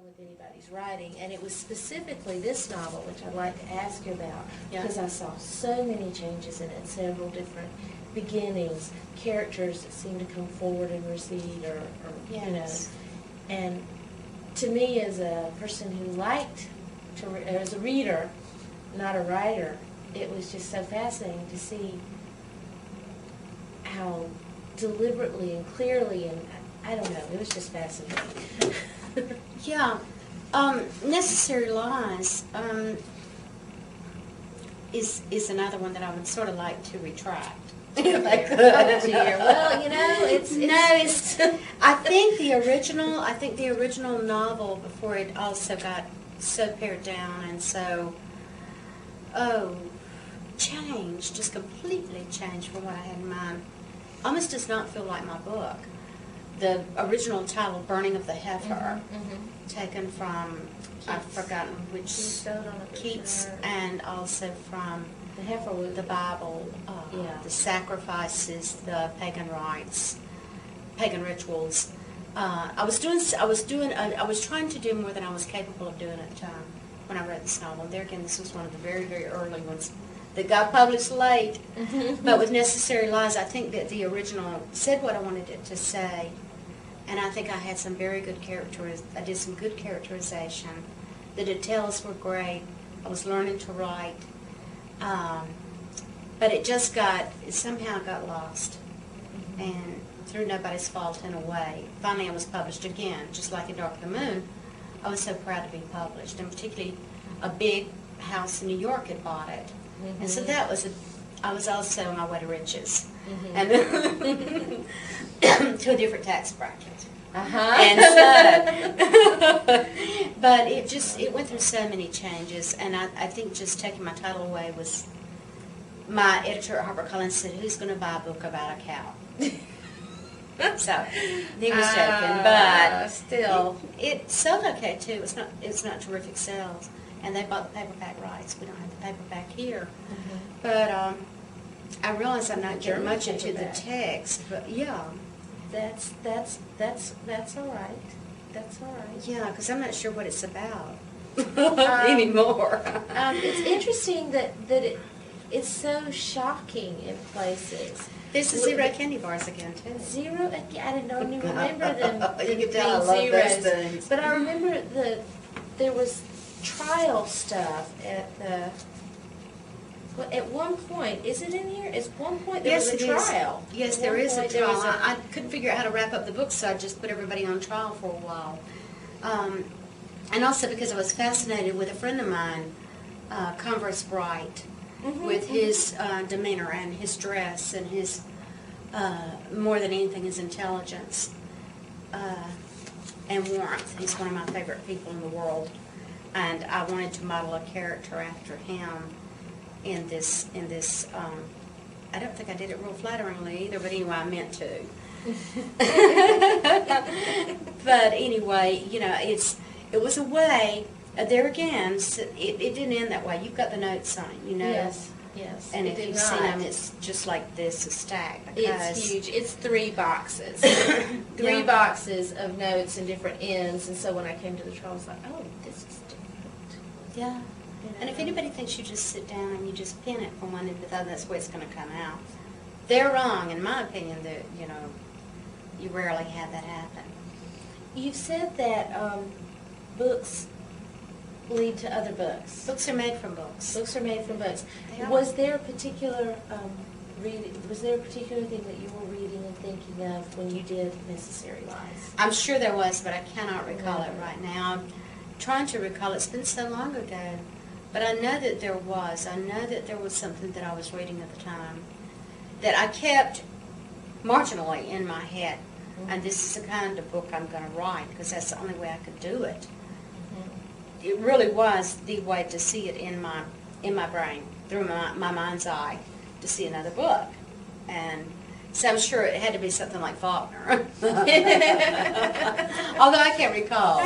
with anybody's writing, and it was specifically this novel, which I'd like to ask you about, because I saw so many changes in it, several different beginnings, characters that seem to come forward and recede, or you know, and to me, as a person who liked to, as a reader, not a writer, it was just so fascinating to see how deliberately and clearly, and I don't know, it was just fascinating. Yeah. Necessary Lies is another one that I would sort of like to retract. If I could. Oh dear. Well, you know, it's I think the original novel, before it also got so pared down and so changed, just completely changed from what I had in mind. Almost does not feel like my book. The original title, Burning of the Heifer, taken from, I've forgotten which, Keats, and also from the heifer was the Bible, the sacrifices, the pagan rites, pagan rituals. I was trying to do more than I was capable of doing at the time when I read this novel. And there again, this was one of the very, very early ones that got published late. But with Necessary Lies, I think that the original said what I wanted it to say, and I think I had some very good I did some good characterization. The details were great. I was learning to write, but it somehow got lost, and through nobody's fault in a way. Finally, I was published again, just like in Dark of the Moon. I was so proud to be published, and particularly a big house in New York had bought it. And so that was I was also on my way to riches, and to a different tax bracket. And so, but it went through so many changes, and I think just taking my title away was, my editor at HarperCollins said, "Who's going to buy a book about a cow?" So he was joking, but still, it sold okay too. It's not terrific sales. And they bought the paperback rights. We don't have the paperback here. But I realize I'm not getting much into the text. But yeah, that's all right. That's all right. Yeah, because I'm not sure what it's about anymore. It's interesting that it's so shocking in places. There's the zero candy bars again too. Zero? I don't even remember them. You can tell I love those things. But I remember there was trial stuff at one point. Is it in here? At one point there was a trial. Yes, there is a trial. I couldn't figure out how to wrap up the book, so I just put everybody on trial for a while. And also because I was fascinated with a friend of mine, Converse Bright, with his demeanor and his dress and his, more than anything, his intelligence and warmth. He's one of my favorite people in the world. And I wanted to model a character after him in this. I don't think I did it real flatteringly either, but anyway, I meant to. But anyway, you know, it was a way. There again, it didn't end that way. You've got the notes on it, you know. Yes. And if you've seen them, it's just like this, a stack. It's huge. It's 3 boxes. 3 boxes of notes and different ends. And so when I came to the trial, I was like, oh, this is different. Yeah. You know? And if anybody thinks you just sit down and you just pin it from one end to the other, that's the way it's going to come out. They're wrong, in my opinion, that, you know, you rarely have that happen. You've said that books lead to other books. Books are made from books. Books are made from books. Was there a particular was there a particular thing that you were reading and thinking of when you did Necessary Lies? I'm sure there was, but I cannot recall it right now. I'm trying to recall. It's been so long ago. But I know that there was. I know that there was something that I was reading at the time that I kept marginally in my head. And this is the kind of book I'm going to write, because that's the only way I could do it. It really was the way to see it in my brain, through my mind's eye, to see another book. And so I'm sure it had to be something like Faulkner. Although I can't recall.